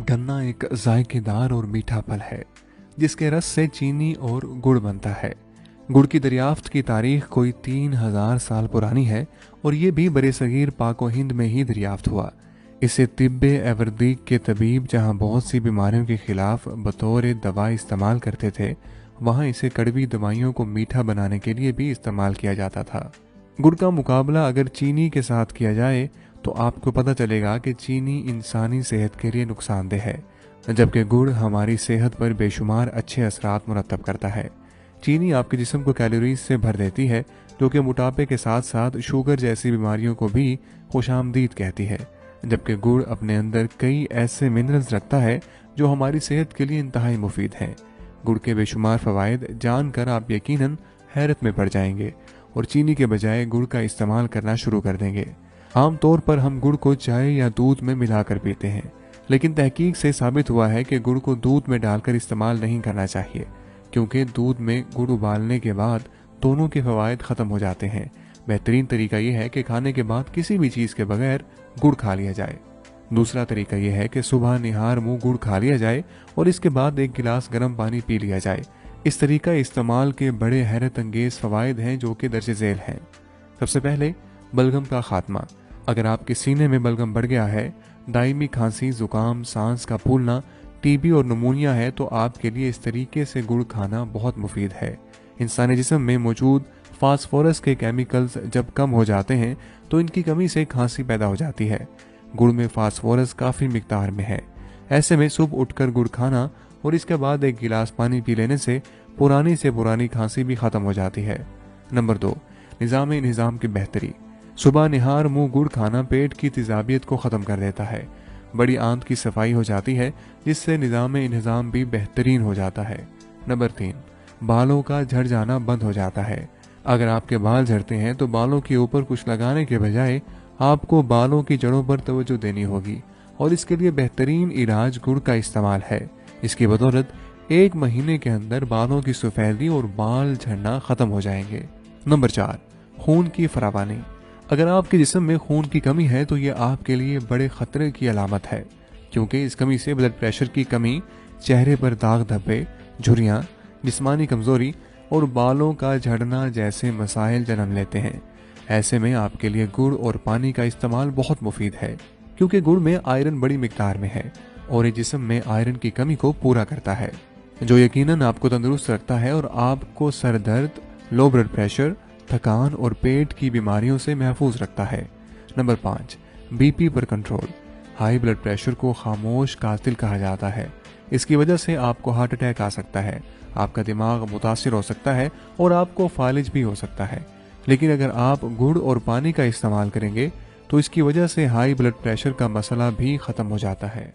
गन्ना एक जायकेदार और मीठा फल है जिसके रस से चीनी और गुड़ बनता है। गुड़ की दरियाफ्त की तारीख कोई 3000 साल पुरानी है और ये भी बरसगीर पाको हिंद में ही दरियाफ्त हुआ। इसे तिब्बे एवरदीक के तबीब जहाँ बहुत सी बीमारियों के खिलाफ बतौर दवा इस्तेमाल करते थे, वहाँ इसे कड़वी दवाइयों को मीठा बनाने के लिए भी इस्तेमाल किया जाता था। गुड़ का मुकाबला अगर चीनी के साथ किया जाए तो आपको पता चलेगा कि चीनी इंसानी सेहत के लिए नुकसानदेह है, जबकि गुड़ हमारी सेहत पर बेशुमार अच्छे असरात मुरतब करता है। चीनी आपके जिस्म को कैलोरीज से भर देती है, जो कि मोटापे के साथ साथ शुगर जैसी बीमारियों को भी खुशामदीद कहती है, जबकि गुड़ अपने अंदर कई ऐसे मिनरल्स रखता है जो हमारी सेहत के लिए इंतहाई मुफीद हैं। गुड़ के बेशुमार फ़वाइद जानकर आप यकीनन हैरत में पड़ जाएंगे और चीनी के बजाय गुड़ का इस्तेमाल करना शुरू कर देंगे। आमतौर पर हम गुड़ को चाय या दूध में मिलाकर पीते हैं, लेकिन तहकीक से साबित हुआ है कि गुड़ को दूध में डालकर इस्तेमाल नहीं करना चाहिए, क्योंकि दूध में गुड़ उबालने के बाद दोनों के फ़वाइद ख़त्म हो जाते हैं। बेहतरीन तरीका यह है कि खाने के बाद किसी भी चीज़ के बगैर गुड़ खा लिया जाए। दूसरा तरीका यह है कि सुबह निहार मुंह गुड़ खा लिया जाए और इसके बाद एक गिलास गर्म पानी पी लिया जाए। इस तरीका इस्तेमाल के बड़े हैरत अंगेज़ फ़वाइद हैं जो कि दर्ज झेल हैं। सबसे पहले बलगम का खात्मा। अगर आपके सीने में बलगम बढ़ गया है, दायमी खांसी, जुकाम, सांस का फूलना, टीबी और नमूनिया है, तो आपके लिए इस तरीके से गुड़ खाना बहुत मुफीद है। इंसानी जिस्म में मौजूद फास्फोरस के केमिकल्स जब कम हो जाते हैं तो इनकी कमी से खांसी पैदा हो जाती है। गुड़ में फास्फोरस काफ़ी मिकदार में है। ऐसे में सुबह उठकर गुड़ खाना और इसके बाद एक गिलास पानी पी लेने से पुरानी खांसी भी ख़त्म हो जाती है। नंबर 2, निज़ाम की बेहतरी। सुबह निहार मुंह गुड़ खाना पेट की तेजाबियत को ख़त्म कर देता है। बड़ी आंत की सफाई हो जाती है, जिससे निज़ाम भी बेहतरीन हो जाता है। नंबर 3, बालों का झड़ जाना बंद हो जाता है। अगर आपके बाल झड़ते हैं तो बालों के ऊपर कुछ लगाने के बजाय आपको बालों की जड़ों पर तवज्जो देनी होगी और इसके लिए बेहतरीन इलाज गुड़ का इस्तेमाल है। इसकी बदौलत 1 महीने के अंदर बालों की सफेदी और बाल झड़ना ख़त्म हो जाएंगे। नंबर 4, खून की फरावानी। अगर आपके जिस्म में खून की कमी है तो ये आपके लिए बड़े खतरे की अलामत है, क्योंकि इस कमी से ब्लड प्रेशर की कमी, चेहरे पर दाग धब्बे, झुर्रियाँ, जिस्मानी कमजोरी और बालों का झड़ना जैसे मसाइल जन्म लेते हैं। ऐसे में आपके लिए गुड़ और पानी का इस्तेमाल बहुत मुफीद है, क्योंकि गुड़ में आयरन बड़ी मिकदार में है और ये जिस्म में आयरन की कमी को पूरा करता है, जो यकीनन आपको तंदुरुस्त रखता है और आपको सर दर्द, लो ब्लड प्रेशर, थकान और पेट की बीमारियों से महफूज रखता है। नंबर 5, बीपी पर कंट्रोल। हाई ब्लड प्रेशर को खामोश कातिल कहा जाता है। इसकी वजह से आपको हार्ट अटैक आ सकता है, आपका दिमाग मुतासिर हो सकता है और आपको फालिज भी हो सकता है। लेकिन अगर आप गुड़ और पानी का इस्तेमाल करेंगे तो इसकी वजह से हाई ब्लड प्रेशर का मसला भी ख़त्म हो जाता है।